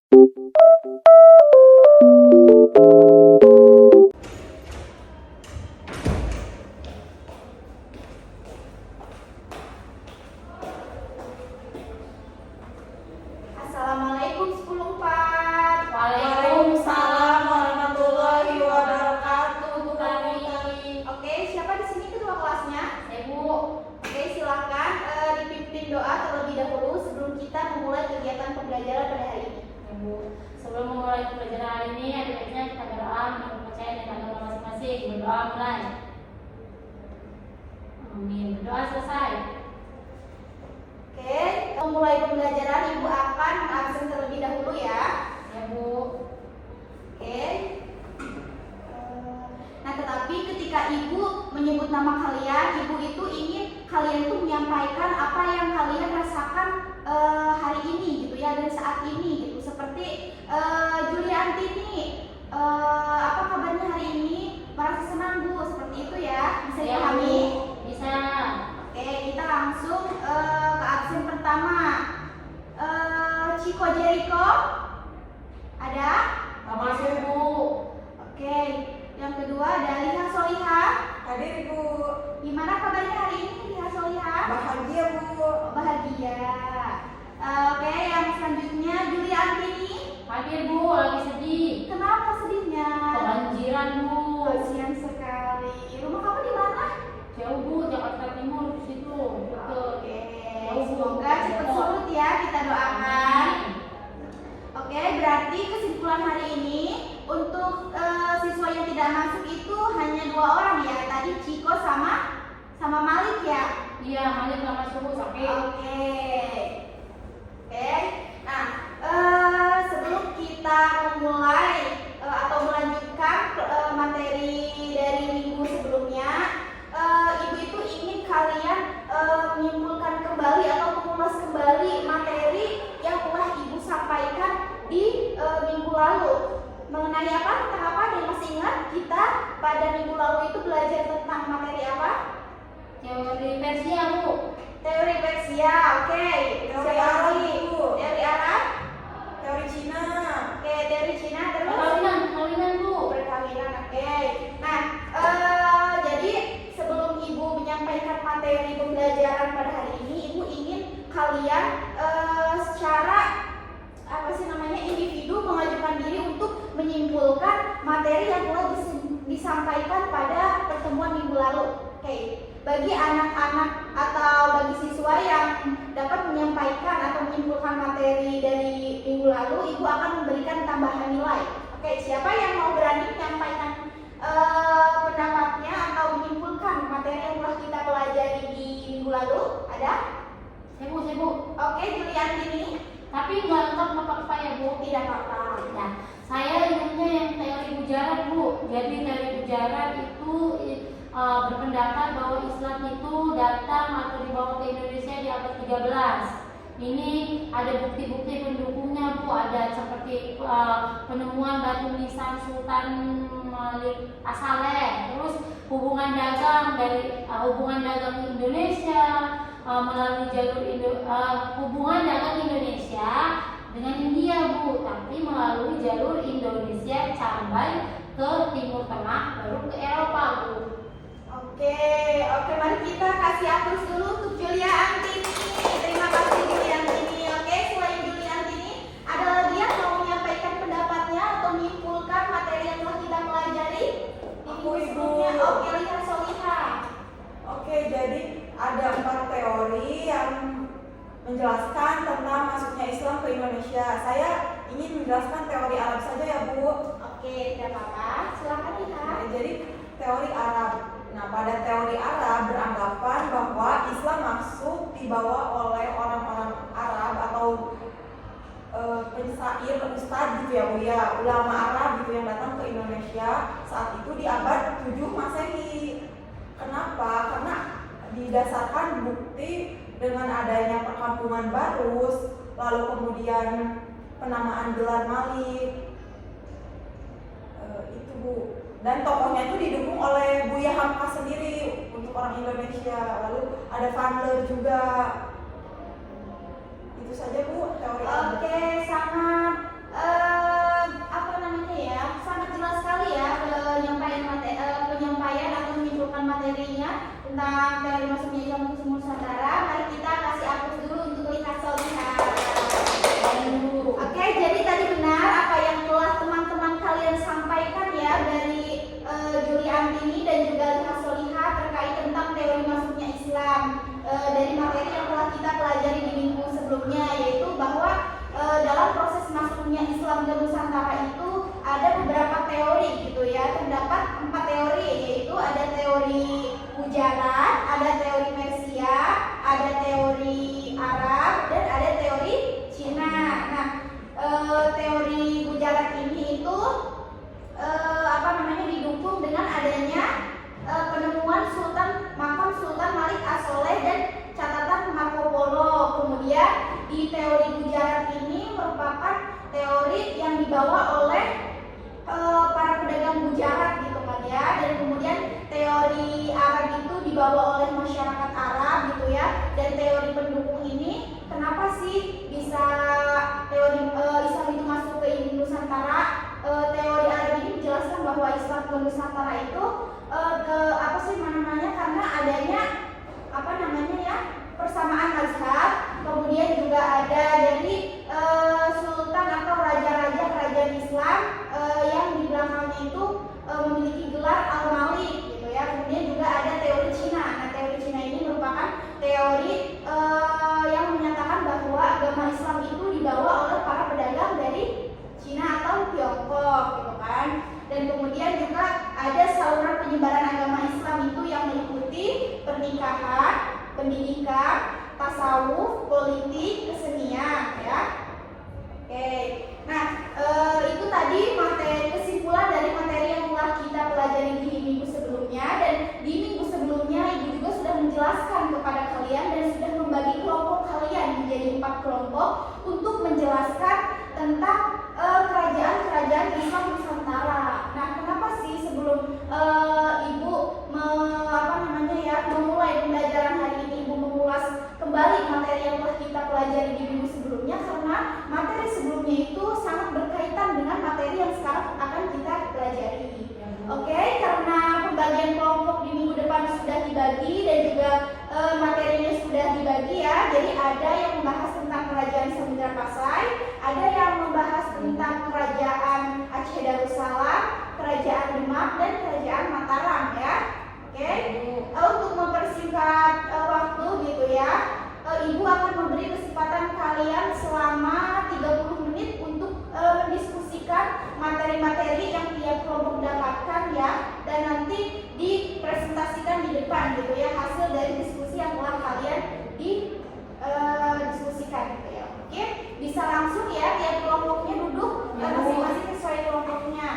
Assalamualaikum 10.4. Waalaikumsalam warahmatullahi wabarakatuh, Bu Kami. Oke, siapa di sini ketua kelasnya? Bu. Oke, silakan dipimpin doa terlebih dahulu sebelum kita memulai kegiatan pembelajaran pada hari ini. Bu. Sebelum memulai pembelajaran hari ini, ada baiknya kita berdoa menurut percaya dengan agama masing-masing. Berdoa mulai. Amin. Berdoa selesai. Oke, memulai pembelajaran Ibu akan absen terlebih dahulu ya. Ya, Bu. Oke. Nah, tetapi ketika Ibu menyebut nama kalian, Ibu itu ingin kalian tuh menyampaikan apa yang kalian rasakan hari ini gitu ya, dan saat ini gitu. Seperti Julia Antini, apa kabarnya hari ini? Merasa senang Bu, seperti itu ya. Bisa Ya, dipahami? Bu. Bisa. Oke, kita langsung ke absen pertama. Chico Jericho, ada? Masuk, Bu. Oke, yang kedua ada Liha Soliha. Hadir Bu. Gimana kabarnya hari ini Liha Soliha? Bahagia Bu. Bahagia. Oke, yang selanjutnya Julia Antini. Hadir, Bu. Lagi sedih. Kenapa sedihnya? Kebanjiran, Bu. Kasihan sekali. Rumah kamu di mana? Jauh, Bu. Jakarta Timur di situ. Betul. Oke, Jauh, Bu. semoga cepat surut ya, kita doakan. Amin. Oke, berarti kesimpulan hari ini untuk siswa yang tidak masuk itu hanya 2 orang ya. Tadi Ciko sama Malik ya. Iya, Malik nggak masuk, Bu. Sakit. Oke. Nah, sebelum kita memulai atau melanjutkan materi dari minggu sebelumnya, Ibu itu ingin kalian menyimpulkan kembali atau mengulas kembali materi yang telah Ibu sampaikan di minggu lalu. Mengenai apa? Tentang apa? Ada yang masih ingat? Kita pada minggu lalu itu belajar tentang materi apa? Teori Persia, Bu. Teori Persia, oke. Teori Siapa Arab, lagi? Bu. Teori Arab. Teori Cina. Oke, teori Cina terus. Perkawinan, Bu. Perkawinan, oke. Nah, jadi sebelum Ibu menyampaikan materi pembelajaran pada hari ini, Ibu ingin kalian secara individu mengajukan diri untuk menyimpulkan materi yang telah disampaikan pada pertemuan minggu lalu. Oke. Bagi anak-anak atau bagi siswa yang dapat menyampaikan atau menyimpulkan materi dari minggu lalu, Ibu akan memberikan tambahan nilai. Oke, siapa yang mau berani menyampaikan pendapatnya atau menyimpulkan materi yang telah kita pelajari di minggu lalu? Ada? Saya, Bu. Oke, Julian ini. Tapi nggak lengkap apa-apa ya, Bu. Tidak apa-apa. Nah, saya ingatnya yang teori bujaran, Bu. Jadi teori bujaran itu berpendapat bahwa Islam itu datang atau dibawa ke Indonesia di abad 13. Ini ada bukti-bukti pendukungnya, Bu. Ada seperti penemuan batu nisan Sultan Malik As-Saleh, terus hubungan dagang Indonesia melalui jalur hubungan dagang Indonesia dengan India, Bu, tapi melalui jalur Indonesia Cambai ke Timur Tengah baru ke Eropa, Bu. Oke, mari kita kasih aplaus dulu untuk Julia Antini. Terima kasih Julia Antini. Oke, selain Julia Antini, ada lagi yang mau menyampaikan pendapatnya atau menyimpulkan materi yang telah kita pelajari di minggu sebelumnya? Oke, Liha Soliha. Oke, jadi ada 4 teori yang menjelaskan tentang masuknya Islam ke Indonesia. Saya ingin menjelaskan teori Arab saja ya Bu. Oke, tidak apa-apa. Silakan Liha. Jadi teori Arab. Nah, pada teori Arab beranggapan bahwa Islam masuk dibawa oleh orang-orang Arab atau penyair, ustadz gitu ya Bu ya, ulama Arab gitu yang datang ke Indonesia saat itu di abad 7 Masehi. Kenapa? Karena didasarkan bukti dengan adanya perkampungan Barus, lalu kemudian penamaan gelar Malik, itu Bu. Dan tokohnya itu didukung oleh Buya Hamka sendiri untuk orang Indonesia. Lalu ada Vanler juga. Itu saja Bu teori. Oke, sangat Islam Nusantara itu ada beberapa teori gitu ya. Terdapat 4 teori, yaitu ada teori Gujarat, ada teori Persia, ada teori Arab, dan ada teori Cina. Nah, teori Gujarat ini itu didukung dengan adanya penemuan makam Sultan Malik As-Soleh dan catatan Marco Polo. Kemudian di teori Gujarat ini merupakan teori yang dibawa oleh para pedagang Gujarat gitu kan ya. Dan kemudian teori Arab itu dibawa oleh masyarakat Arab gitu ya. Dan teori pendukung ini, kenapa sih bisa teori Islam itu masuk ke Nusantara? Teori Arab ini menjelaskan bahwa Islam ke Nusantara itu karena adanya persamaan mazhab. Kemudian juga ada dari sultan atau raja-raja kerajaan Islam yang di belakangnya itu memiliki gelar Al-Malik gitu ya. Kemudian juga ada teori Cina. Nah, teori Cina ini merupakan teori yang menyatakan bahwa agama Islam itu dibawa oleh para pedagang dari Cina atau Tiongkok gitu kan. Dan kemudian juga ada saluran penyebaran agama Islam itu yang meliputi pernikahan, pendidikan, tasawuf, politik, kesenian ya. Oke. Nah, itu tadi kesimpulan dari materi yang telah kita pelajari di minggu sebelumnya. Dan di minggu sebelumnya Ibu juga sudah menjelaskan kepada kalian dan sudah membagi kelompok kalian menjadi 4 kelompok untuk menjelaskan tentang kerajaan-kerajaan Islam Nusantara. Nah, kenapa sih sebelum Ibu memulai pembelajaran hari ini Ibu mengulas kembali materi yang telah kita pelajari di minggu sebelumnya? Karena materi sebelumnya itu sangat berkaitan dengan materi yang sekarang akan kita pelajari. Oke, karena pembagian kelompok di minggu depan sudah dibagi dan juga materinya sudah dibagi ya. Jadi ada yang membahas tentang kerajaan Samudra Pasai, ada yang membahas tentang kerajaan Aceh Darussalam, kerajaan Demak, dan kerajaan Mataram ya. Oke. Untuk mempersingkat waktu gitu ya, Ibu akan memberi kesempatan kalian selama 30 menit untuk mendiskusikan materi-materi yang tiap kelompok dapatkan ya, dan nanti dipresentasikan di depan gitu ya, hasil dari diskusi yang telah kalian diskusikan gitu ya. Oke, bisa langsung ya tiap kelompoknya duduk masing-masing sesuai kelompoknya.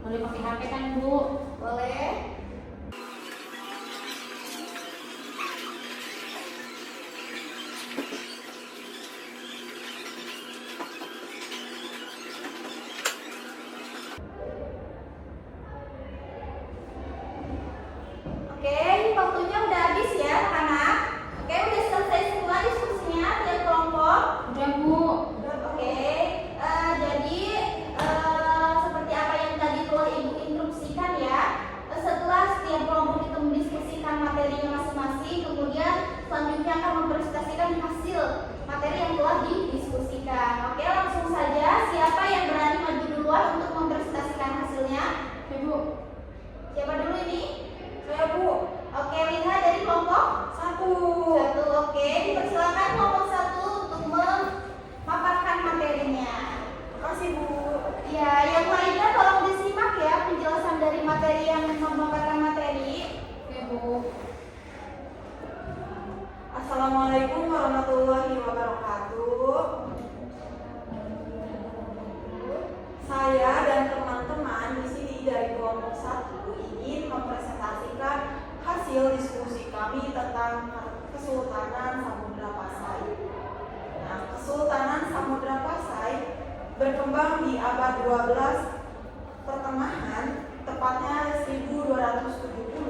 Boleh pakai HP kan Bu? Boleh. Oke, ini waktunya udah habis ya anak-anak. Oke, udah selesai semua diskusinya tiap kelompok. Udah Bu. Oke, jadi seperti apa yang tadi telah Ibu instruksikan ya, setelah setiap kelompok itu mendiskusikan materinya masing-masing, kemudian selanjutnya akan mempresentasikan hasil materi yang telah didiskusikan. Oke, langsung saja, siapa yang berani maju duluan untuk mempresentasikan hasilnya? Ibu. Siapa dulu ini? Saya Bu. Oke, lihat dari kelompok 1. Oke, dipersilakan kelompok 1 untuk memaparkan materinya. Makasih Bu. Ya, yang lainnya tolong disimak ya penjelasan dari materi yang memaparkan materi. Oke Bu. Assalamualaikum warahmatullahi wabarakatuh. Saya dan teman-teman di sini dari kelompok 1 ingin mempresentasikan hasil diskusi kami tentang Kesultanan Samudra Pasai. Nah, Kesultanan Samudra Pasai berkembang di abad 12 pertengahan, tepatnya 1270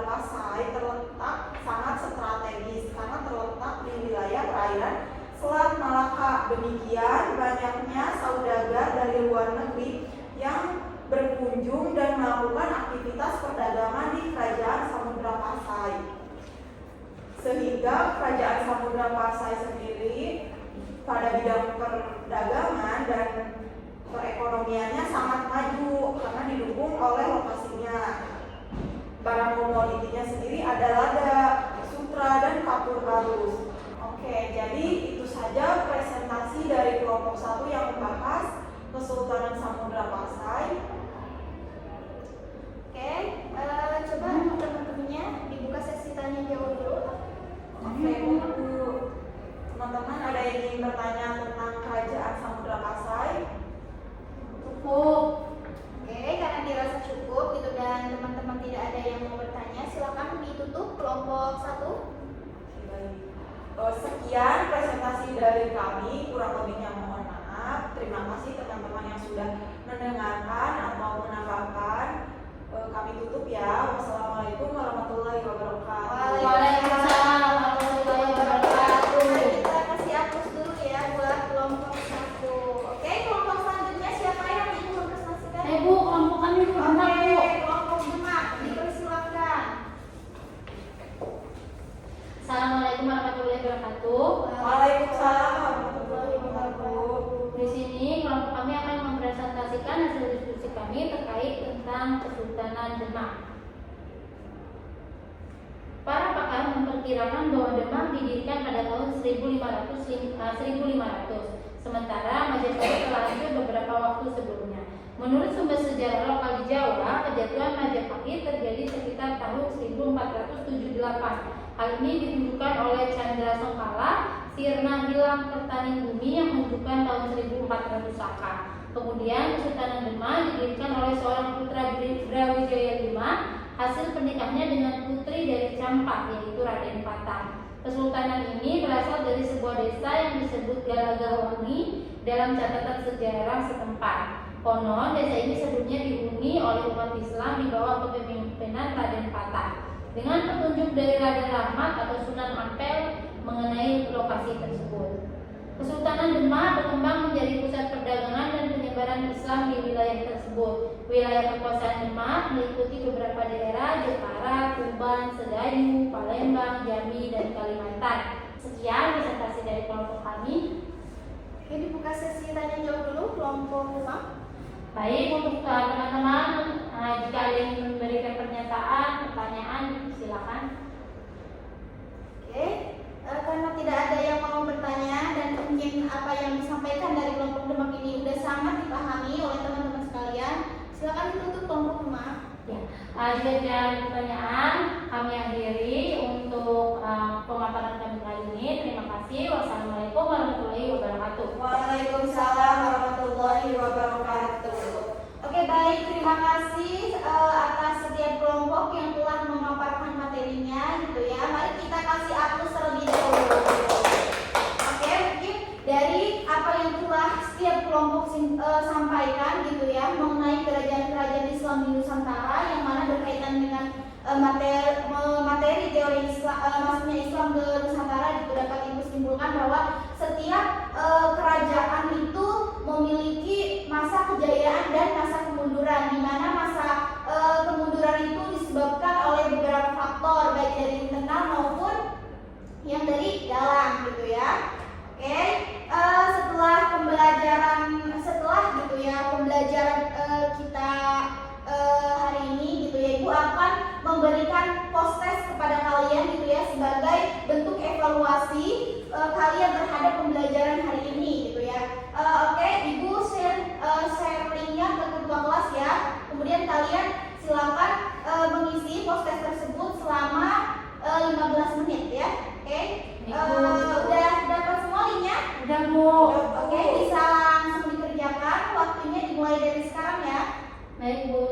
Samudra Pasai terletak sangat strategis karena terletak di wilayah perairan Selat Malaka. Demikian banyaknya saudagar dari luar negeri yang berkunjung dan melakukan aktivitas perdagangan di Kerajaan Samudra Pasai. Sehingga Kerajaan Samudra Pasai sendiri pada bidang perdagangan dan perekonomiannya sangat maju karena didukung oleh lokasinya. Barang komoditinya sendiri ada lada, sutra, dan kapur halus. Oke, jadi itu saja presentasi dari kelompok 1 yang membahas Kesultanan Samudra Pasai. Oke, coba teman-temannya dibuka sesi tanya jawab dulu. Oke, Bu. Teman-teman ada yang ingin bertanya tentang Kerajaan Samudra Pasai? Cukup. Oke, karena dirasa cukup gitu dan teman-teman tidak ada yang mau bertanya, silakan ditutup kelompok 1. Sekian presentasi dari kami, kurang lebihnya mohon maaf. Terima kasih teman-teman yang sudah mendengarkan atau menambahkan. Kami tutup ya. Wassalamualaikum warahmatullahi wabarakatuh. Waalaikumsalam warahmatullahi wabarakatuh. Mari kita kasih aplaus dulu ya buat kelompok 1. Oke, kelompok selanjutnya siapa yang ingin mempresentasikan? Bu, kelompok kami Bu, benar Bu. Kelompok Demak, dipersilakan. Assalamualaikum warahmatullahi wabarakatuh. Waalaikumsalam warahmatullahi wabarakatuh. Di sini kelompok kami akan mempresentasikan hasil diskusi kami terkait tentang Kesultanan Demak. Para pakar memperkirakan bahwa Demak didirikan pada tahun 1500, sementara Majapahit telah hancur beberapa waktu sebelumnya. Menurut sumber sejarah lokal di Jawa, kejatuhan Majapahit terjadi sekitar tahun 1478. Hal ini ditunjukkan oleh Chandra Sengkala, Sirna Hilang Kertaning Bumi yang menunjukkan tahun 1400 Saka. Kemudian Kesultanan Demak didirikan oleh seorang putra Brawijaya V, hasil pernikahannya dengan putri dari Campak, yaitu Raden Patah. Kesultanan ini berasal dari sebuah desa yang disebut Galagawangi dalam catatan sejarah setempat. Konon desa ini sebelumnya dihuni oleh umat Islam di bawah kepemimpinan Raden Patah. Dengan petunjuk dari Raden Rahmat atau Sunan Ampel mengenai lokasi tersebut. Kesultanan Demak berkembang menjadi pusat perdagangan dan penyebaran Islam di wilayah tersebut. Wilayah kekuasaan Demak meliputi beberapa daerah Jepara, Tuban, Sedayu, Palembang, Jambi, dan Kalimantan. Sekian presentasi dari kelompok kami. Oke, dibuka sesi tanya jawab dulu kelompok Demak. Baik, untuk teman-teman, jika ada yang ingin memberikan pernyataan, pertanyaan, silakan. Oke, karena tidak ada yang mau bertanya dan mungkin apa yang disampaikan dari kelompok Demak ini sudah sangat dipahami oleh teman-teman sekalian, silakan ditutup kelompok Demak. Ya, jika tidak ada pertanyaan, kami akhiri untuk pemaparan kami kali ini. Terima kasih. Wassalamualaikum warahmatullahi wabarakatuh. Waalaikumsalam warahmatullahi wabarakatuh. Oke, baik, terima kasih atas setiap kelompok yang telah memaparkan materinya gitu ya. Mari kita kasih aplaus terlebih dahulu. Oke, mungkin dari apa yang telah setiap kelompok sampaikan gitu ya mengenai kerajaan-kerajaan Islam di Nusantara yang mana berkaitan dengan materi teori Islam, maksudnya Islam ke Nusantara, itu dapat ibu simpulkan bahwa setiap kerajaan itu memiliki masa kejayaan dan masa kemunduran, di mana masa kemunduran itu disebabkan oleh beberapa faktor baik dari internal maupun yang dari dalam gitu ya. Oke, pembelajaran kita hari ini gitu ya, Ibu akan memberikan post-test kepada kalian gitu ya sebagai bentuk evaluasi kalian terhadap pembelajaran hari ini gitu ya. Oke, Ibu share linknya ke ketua kelas ya. Kemudian kalian silakan mengisi post-test tersebut selama 15 menit ya. Oke. Udah dapat semua linknya? Udah Bu. Oke, bisa langsung dikerjakan. Waktunya dimulai dari sekarang ya. Baik Bu.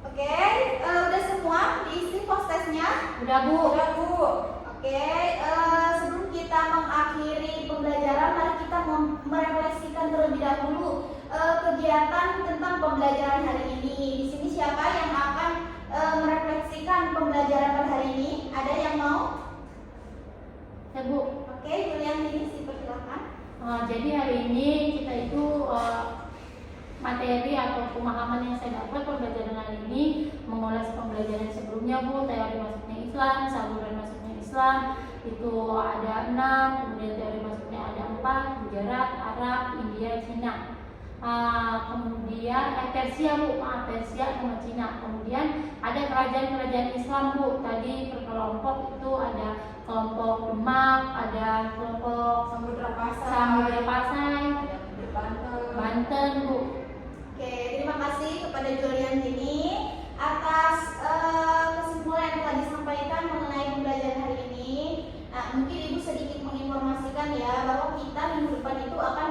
Oke, udah semua diisi post-testnya? Udah Bu. Udah Bu. Oke, sebelum kita mengakhiri pembelajaran, mari kita merefleksikan terlebih dahulu kegiatan tentang pembelajaran hari ini. Di sini siapa yang akan merefleksikan pembelajaran pada hari ini? Ada yang mau? Ya Bu. Oke, Juliantini, silakan. Jadi hari ini kita itu materi atau pemahaman yang saya dapat pembelajaran hari ini mengulas pembelajaran sebelumnya Bu, teori masuknya Islam, saluran masuknya Islam itu ada 6, kemudian teori masuknya ada 4, Gujarat, Arab, India, Cina. Kemudian Persia Bu, Persia sama Cina. Kemudian ada kerajaan-kerajaan Islam Bu. Tadi per kelompok itu ada kelompok Demak, ada kelompok Samudra Pasai, Banten Bu. Oke, terima kasih kepada Juliantini atas kesimpulan yang telah disampaikan mengenai pembelajaran hari ini. Nah, mungkin Ibu sedikit menginformasikan ya bahwa kita minggu depan itu akan